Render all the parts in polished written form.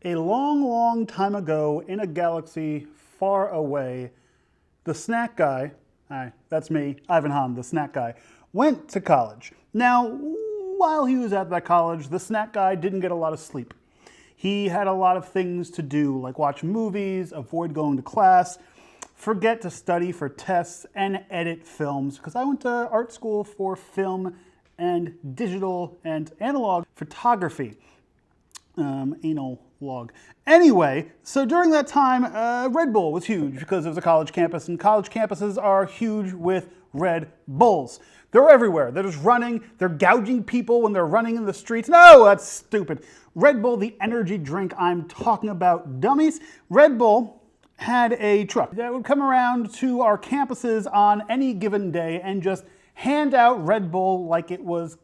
A long, long time ago in a galaxy far away, the snack guy, hi, that's me, Ivan Hahn, the snack guy, went to college. Now, while he was at that college, the snack guy didn't get a lot of sleep. He had a lot of things to do, like watch movies, avoid going to class, forget to study for tests, and edit films, because I went to art school for film and digital and analog photography. Analog. Anyway, so during that time, Redbull was huge because it was a college campus, and college campuses are huge with Red Bulls. They're everywhere. They're just running. They're gouging people when they're running in the streets. No, that's stupid. Red Bull, the energy drink I'm talking about, dummies. Red Bull had a truck that would come around to our campuses on any given day and just hand out Red Bull like it was,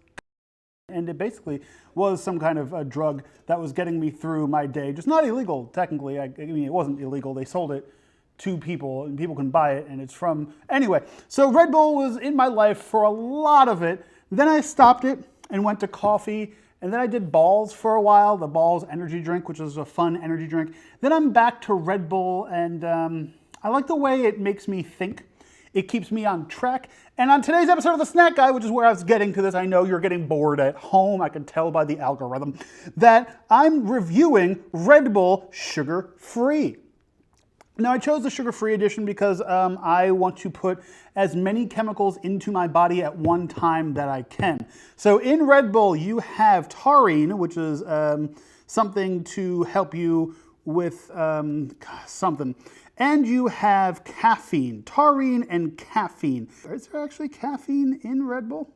and it basically was some kind of a drug that was getting me through my day. Just not illegal, technically. I mean, it wasn't illegal. They sold it to people, and people can buy it, and it's from... Anyway, so Red Bull was in my life for a lot of it. Then I stopped it and went to coffee, and then I did Balls for a while, the Balls energy drink, which is a fun energy drink. Then I'm back to Red Bull, and I like the way it makes me think. It keeps me on track. And on today's episode of The Snack Guy, which is where I was getting to this, I know you're getting bored at home, I can tell by the algorithm, that I'm reviewing Red Bull sugar-free. Now, I chose the sugar-free edition because I want to put as many chemicals into my body at one time that I can. So in Red Bull, you have taurine, which is something to help you with something. And you have caffeine, taurine and caffeine. Is there actually caffeine in Red Bull?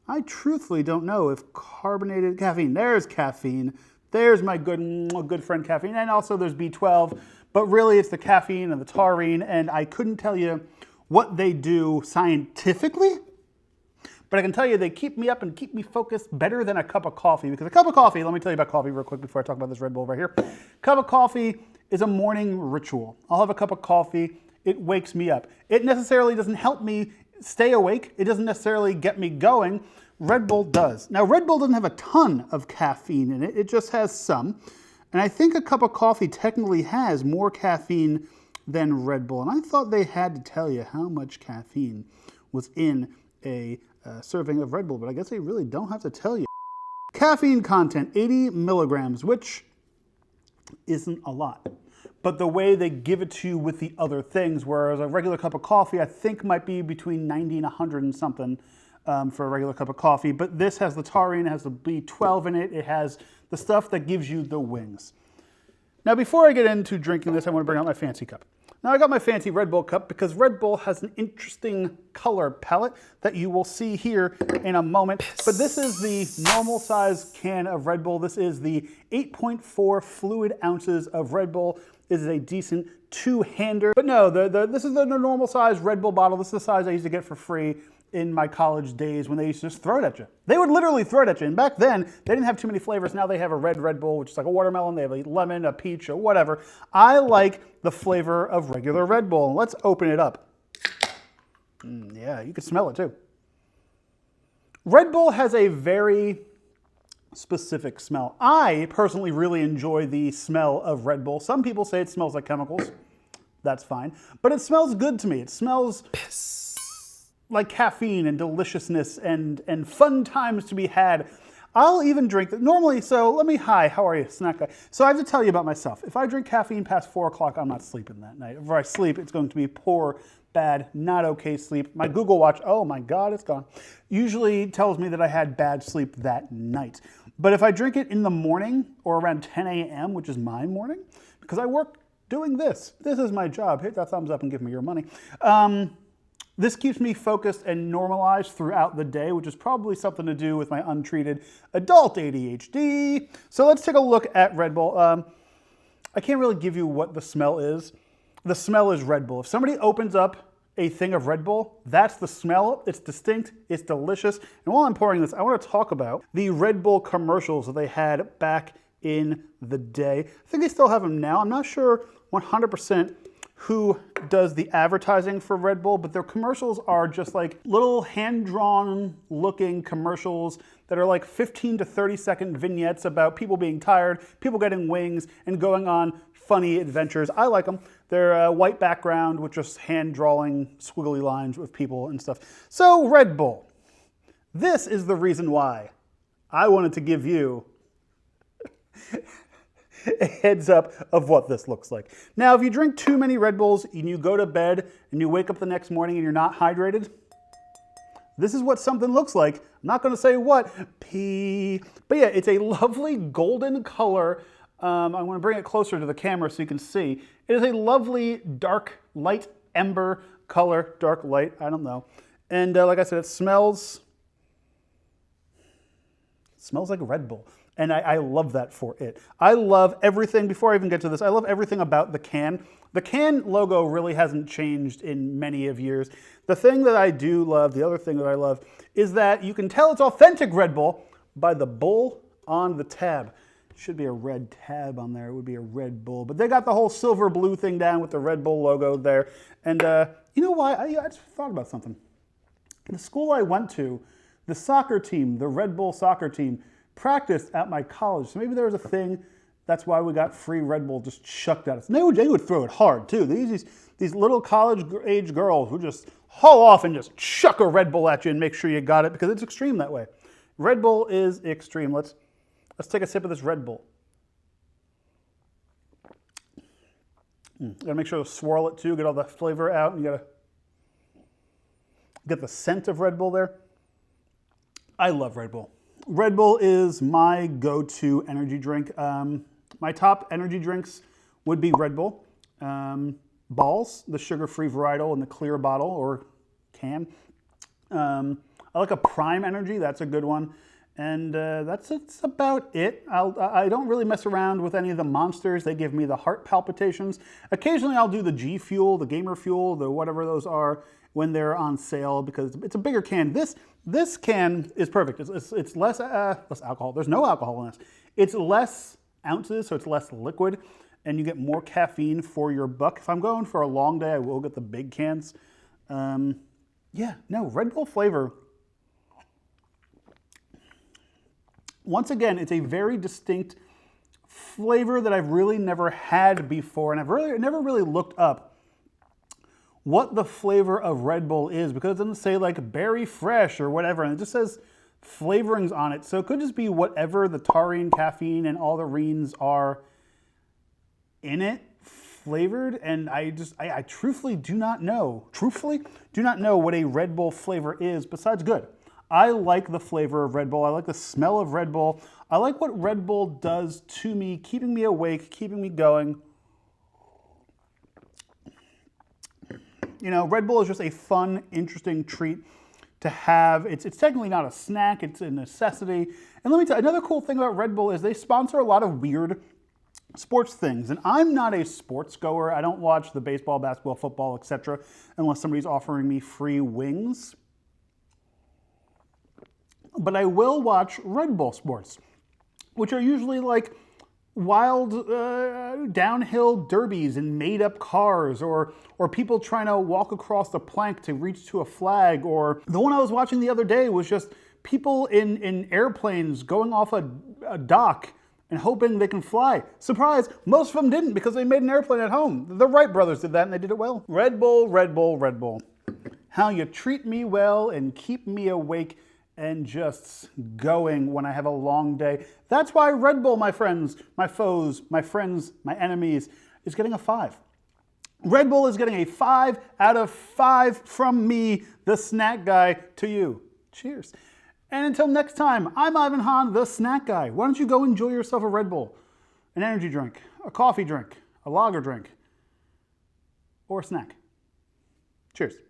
I truthfully don't know if carbonated caffeine, there's caffeine. There's my good friend caffeine. And also there's B12, but really it's the caffeine and the taurine. And I couldn't tell you what they do scientifically, but I can tell you they keep me up and keep me focused better than a cup of coffee. Because a cup of coffee, let me tell you about coffee real quick before I talk about this Red Bull right here. Cup of coffee is a morning ritual. I'll have a cup of coffee. It wakes me up. It necessarily doesn't help me stay awake. It doesn't necessarily get me going. Red Bull does. Now, Red Bull doesn't have a ton of caffeine in it. It just has some. And I think a cup of coffee technically has more caffeine than Red Bull. And I thought they had to tell you how much caffeine was in a serving of Red Bull, but I guess they really don't have to tell you. Caffeine content, 80 milligrams, which isn't a lot. But the way they give it to you with the other things, whereas a regular cup of coffee, I think might be between 90 and 100 and something for a regular cup of coffee. But this has the taurine, it has the B12 in it, it has the stuff that gives you the wings. Now, before I get into drinking this, I want to bring out my fancy cup. Now, I got my fancy Red Bull cup because Red Bull has an interesting color palette that you will see here in a moment. But this is the normal size can of Red Bull. This is the 8.4 fluid ounces of Red Bull. This is a decent two-hander. But no, this is the normal size Red Bull bottle. This is the size I used to get for free in my college days when they used to just throw it at you. They would literally throw it at you. And back then, they didn't have too many flavors. Now they have a Red Bull, which is like a watermelon. They have a lemon, a peach, or whatever. I like the flavor of regular Red Bull. Let's open it up. Yeah, you can smell it too. Red Bull has a very specific smell. I personally really enjoy the smell of Red Bull. Some people say it smells like chemicals. That's fine. But it smells good to me. It smells like caffeine and deliciousness and fun times to be had. I'll even drink it normally. So hi, how are you, snack guy? So I have to tell you about myself. If I drink caffeine past 4 o'clock, I'm not sleeping that night. If I sleep, it's going to be poor, bad, not okay sleep. My Google Watch, oh my God, it's gone, usually tells me that I had bad sleep that night. But if I drink it in the morning or around 10 a.m., which is my morning, because I work doing this. This is my job. Hit that thumbs up and give me your money. This keeps me focused and normalized throughout the day, which is probably something to do with my untreated adult ADHD. So let's take a look at Red Bull. I can't really give you what the smell is. The smell is Red Bull. If somebody opens up a thing of Red Bull, that's the smell. It's distinct, it's delicious. And while I'm pouring this, I want to talk about the Red Bull commercials that they had back in the day. I think they still have them now. I'm not sure 100% who does the advertising for Red Bull, but their commercials are just like little hand-drawn looking commercials that are like 15 to 30-second vignettes about people being tired, people getting wings, and going on funny adventures. I like them. They're a white background with just hand-drawing squiggly lines with people and stuff. So Red Bull, this is the reason why I wanted to give you a heads up of what this looks like. Now, if you drink too many Red Bulls and you go to bed and you wake up the next morning and you're not hydrated, this is what something looks like. I'm not going to say what, pee. But yeah, it's a lovely golden color. I'm going to bring it closer to the camera so you can see. It is a lovely dark, light ember color. Dark, light, I don't know. And like I said, it smells like Red Bull. And I love that for it. I love everything, before I even get to this, I love everything about the can. The can logo really hasn't changed in many of years. The thing that I do love, the other thing that I love, is that you can tell it's authentic Red Bull by the bull on the tab. Should be a red tab on there. It would be a Red Bull. But they got the whole silver blue thing down with the Red Bull logo there. And you know why? I just thought about something. The school I went to, the soccer team, the Red Bull soccer team, practiced at my college. So maybe there was a thing. That's why we got free Red Bull just chucked at us. And they would throw it hard too. These little college age girls who just haul off and just chuck a Red Bull at you and make sure you got it because it's extreme that way. Red Bull is extreme. Let's take a sip of this Red Bull. Gotta make sure to swirl it too, get all the flavor out, and you gotta get the scent of Red Bull there. I love Red Bull. Red Bull is my go-to energy drink. My top energy drinks would be Red Bull, Balls, the sugar-free varietal in the clear bottle or can. I like a Prime Energy, that's a good one. And that's about it. I don't really mess around with any of the Monsters. They give me the heart palpitations. Occasionally I'll do the G Fuel, the Gamer Fuel, the whatever those are when they're on sale because it's a bigger can. This can is perfect. It's less alcohol. There's no alcohol in this. It's less ounces, so it's less liquid, and you get more caffeine for your buck. If I'm going for a long day, I will get the big cans. Yeah, no, Red Bull flavor. Once again, it's a very distinct flavor that I've really never had before, and I've never really looked up what the flavor of Red Bull is because it doesn't say like berry fresh or whatever, and it just says flavorings on it. So it could just be whatever the taurine, caffeine, and all the reens are in it flavored, and I truthfully do not know what a Red Bull flavor is besides good. I like the flavor of Red Bull. I like the smell of Red Bull. I like what Red Bull does to me, keeping me awake, keeping me going. You know, Red Bull is just a fun, interesting treat to have. It's technically not a snack, it's a necessity. And let me tell you, another cool thing about Red Bull is they sponsor a lot of weird sports things. And I'm not a sports goer. I don't watch the baseball, basketball, football, etc. unless somebody's offering me free wings. But I will watch Red Bull sports, which are usually like wild downhill derbies and made-up cars, or people trying to walk across the plank to reach to a flag, or the one I was watching the other day was just people in airplanes going off a dock and hoping they can fly. Surprise, most of them didn't because they made an airplane at home. The Wright brothers did that and they did it well. Red Bull, Red Bull, Red Bull. How you treat me well and keep me awake and just going when I have a long day. That's why Red Bull, my friends, my foes, my friends, my enemies, is getting a 5. Red Bull is getting a 5 out of 5 from me, the snack guy, to you. Cheers. And until next time, I'm Ivan Hahn, the snack guy. Why don't you go enjoy yourself a Red Bull, an energy drink, a coffee drink, a lager drink, or a snack. Cheers.